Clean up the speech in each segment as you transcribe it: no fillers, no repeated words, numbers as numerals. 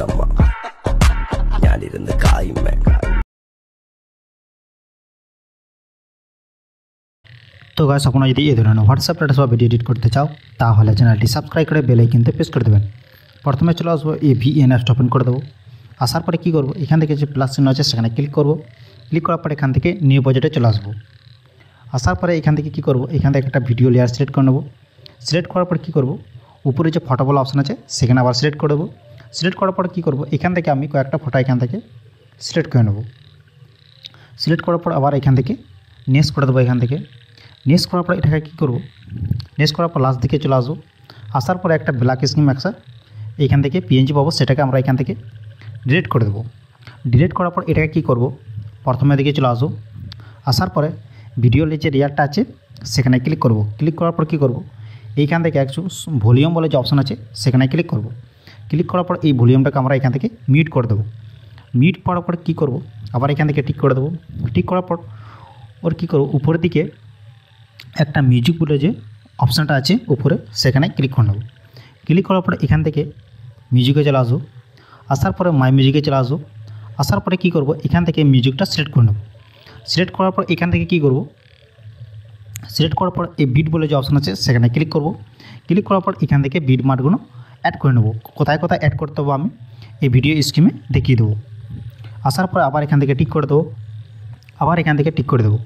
മുത്തമ്മ ഞാനിരുന്ന് കായുമ്മ তো গাইস আপনারা যদি এই ধরনের হোয়াটসঅ্যাপ স্ট্যাটাস বা ভিডিও এডিট করতে চাও তাহলে চ্যানেলটি সাবস্ক্রাইব করে বেল আইকনটি প্রেস করে দেবেন। প্রথমে চলে আসবো এই ভিএনএস ওপেন করে দেবো। আসার পরে কী করবো, এখান থেকে যে প্লাস চিহ্ন আছে সেখানে ক্লিক করব। ক্লিক করার পরে এখান থেকে নিউ প্রজেক্টে চলে আসবো। আসার পরে এখান থেকে কী করবো, এখান থেকে একটা ভিডিও লেয়ার সিলেক্ট করে নেবো। সিলেক্ট করার পর কী করবো, উপরে যে ফটো বলা অপশান আছে সেখানে আবার সিলেক্ট করে দেবো। সিলেক্ট করার পর কী করবো, এখান থেকে আমি কয়েকটা ফটো এখান থেকে সিলেক্ট করে নেবো। সিলেক্ট করার পর আবার এখান থেকে নেক্সট করে দেবো। এখান থেকে নেক্সট করার পর এটাকে কী করবো, নেক্সট করার পর লাস্ট দিকে চলে আসবো। আসার পরে একটা ব্ল্যাক স্ক্রিন একটা এইখান থেকে পিএনজি পাবো, সেটাকে আমরা এখান থেকে ডিলিট করে দেবো। ডিলিট করার পর এটাকে কী করবো, প্রথমে দিকে চলে আসবো। আসার পরে ভিডিওর যে লেয়ারটা আছে সেখানে ক্লিক করব। ক্লিক করার পর কী করবো, এইখান থেকে একটু ভলিউম বলে যে অপশান আছে সেখানে ক্লিক করব। ক্লিক করার পর এই ভলিউমটাকে আমরা এখান থেকে মিউট করে দেবো। মিউট করার পর কী করব, আবার এখান থেকে টিক করে দেবো। টিক করার পর ওর কী করবো, উপরের দিকে একটা মিউজিক বলে যে অপশানটা আছে উপরে সেখানে ক্লিক করে নেব। ক্লিক করার পরে এখান থেকে মিউজিকে চলে আসবো। আসার পরে মাই মিউজিকে চলে আসবো। আসার পরে কী করব, এখান থেকে মিউজিকটা সিলেক্ট করে নেব। সিলেক্ট করার পর এখান থেকে কী করব, সিলেক্ট করার পর এই বিট বলে যে অপশান আছে সেখানে ক্লিক করব। ক্লিক করার পর এখান থেকে বিট মার্কগুলো অ্যাড করে নেব। কোথায় কোথায় অ্যাড করতে হবে আমি এই ভিডিও স্ক্রিনে দেখিয়ে দেবো। আসার পর আবার এখান থেকে টিক করে দেবো। আবার এখান থেকে টিক করে দেবো।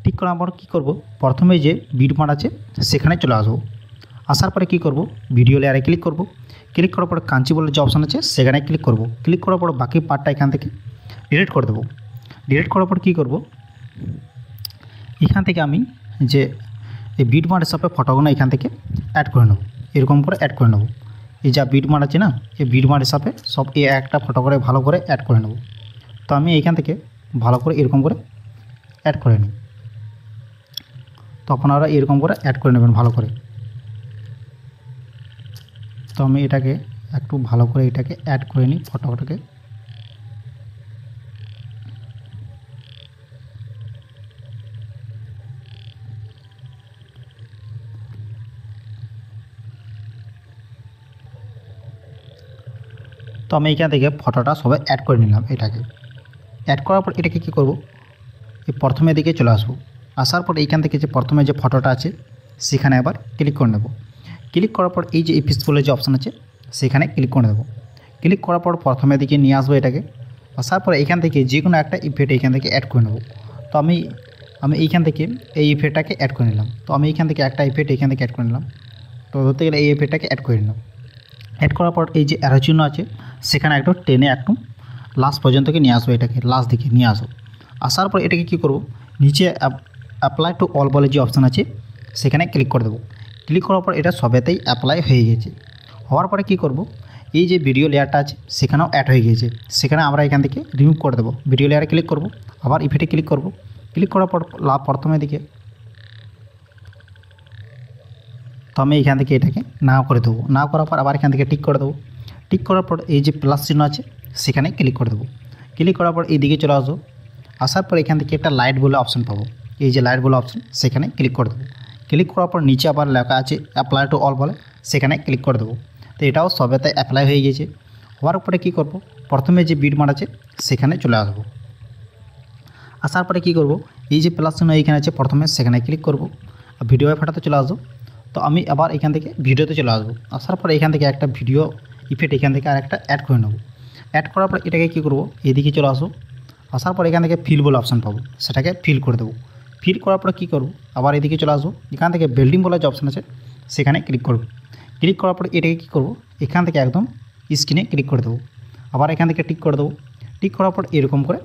টিক করার পর কী করব, প্রথমে যে বিট মার্ক আছে সেখানে চলে আসবো। আসার পরে কী করব, ভিডিও লেয়ারে ক্লিক করব। ক্লিক করার পর কাঞ্চি বলে যে অপশান আছে সেখানে ক্লিক করব। ক্লিক করার পর বাকি পার্টটা এখান থেকে ডিলিট করে দেবো। ডিলিট করার পর কী করব, এখান থেকে আমি যে এই বিট মার্ক হিসাবে ফটোগুলো এখান থেকে অ্যাড করে নেব। এরকম করে অ্যাড করে নেব। এই যা বিট মার্ক আছে না, এই বিট মার্ক হিসাবে সব এই একটা ফটো করে ভালো করে অ্যাড করে নেব। তো আমি এইখান থেকে ভালো করে এরকম করে অ্যাড করে নিই। তো আপনারা এরকম করে অ্যাড করে নেবেন ভালো করে। তো আমি এটাকে একটু ভালো করে এটাকে অ্যাড করে নিই ফটোটাকে। তো আমি এখান থেকে ফটোটা সবাই অ্যাড করে নিলাম। এটাকে অ্যাড করার পর এটাকে কী করব, এই প্রথমে দিকে চলে আসবো। আসার পর এইখান থেকে যে প্রথমে যে ফটোটা আছে সেখানে আবার ক্লিক করে নেব। ক্লিক করার পর এই যে ইফেক্টস বলে যে অপশান আছে সেখানে ক্লিক করে দেবো। ক্লিক করার পর প্রথমে দিকে নিয়ে আসবো এটাকে। আসার পর এখান থেকে যে কোনো একটা ইফেক্ট এখান থেকে অ্যাড করে নেব। তো আমি এইখান থেকে এই ইফেক্টটাকে অ্যাড করে নিলাম। তো আমি এইখান থেকে একটা ইফেক্ট এখান থেকে অ্যাড করে নিলাম। তো ধরতে গেলে এই ইফেক্টটাকে অ্যাড করে নিলাম। অ্যাড করার পর এই যে অ্যারো চিহ্ন আছে সেখানে একটু টেনে একটু লাস্ট পর্যন্তকে নিয়ে আসবো, এটাকে লাস্ট দিকে নিয়ে আসবো। আসার পর এটাকে কী করব, নিচে অ্যাপ্লাই টু অল বলে যে অপশান আছে সেখানে ক্লিক করে দেবো। ক্লিক করার পর এটা সবেতেই অ্যাপ্লাই হয়ে গেছে। হওয়ার পরে কী করব, এই যে ভিডিও লেয়ারটা আছে সেখানেও অ্যাড হয়ে গিয়েছে। সেখানে আমরা এখান থেকে রিমুভ করে দেবো। ভিডিও লেয়ারে ক্লিক করব, আবার ইফেক্টে ক্লিক করব। ক্লিক করার পর প্রথমে দিকে তো আমি এখান থেকে এটাকে নাও করে দেবো। নাও করার পর আবার এখান থেকে টিক করে দেবো। টিক করার পর এই যে প্লাস চিহ্ন আছে সেখানে ক্লিক করে দেবো। ক্লিক করার পর এই দিকে চলে আসবো। আসার পর এখান থেকে একটা লাইট বলে অপশান পাবো। এই যে লাইট বলে অপশান সেখানে ক্লিক করে দেবো। ক্লিক করার পর নিচে আবার লেখা আছে অ্যাপ্লাই টু অল বলে সেখানে ক্লিক করে দেবো। তো এটাও সবেতে অ্যাপ্লাই হয়ে গেছে। হওয়ার পরে কী করব, প্রথমে যে বিট মার্ক আছে সেখানে চলে আসবো। আসার পরে কী করব, এই যে প্লাস চিহ্ন এইখানে আছে প্রথমে সেখানে ক্লিক করব। ভিডিও ফাটাতে চলে আসবো। তো আমি আবার এখান থেকে ভিডিওতে চলে আসবো। আসার পরে এখান থেকে একটা ভিডিও ইফেক্ট এখান থেকে আরেকটা অ্যাড করে নেব। অ্যাড করার পর এটাকে কী করব, এদিকে চলে আসবো। আসার পর এখান থেকে ফিল বলে অপশান পাবো, সেটাকে ফিল করে দেবো। ফিল করার পর কী করব, আবার এদিকে চলে আসবো। এখান থেকে বিল্ডিং বলে যে অপশান আছে সেখানে ক্লিক করব। ক্লিক করার পর এটাকে কী করব, এখান থেকে একদম স্ক্রিনে ক্লিক করে দেবো। আবার এখান থেকে টিক করে দেবো। টিক করার পর এরকম করে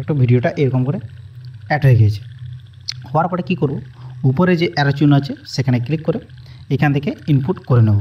একটু ভিডিওটা এরকম করে অ্যাড হয়ে গেছে। হওয়ার পরে কী করব, উপরে যে অ্যারো চিহ্ন আছে সেখানে ক্লিক করে এখান থেকে ইনপুট করে নেব।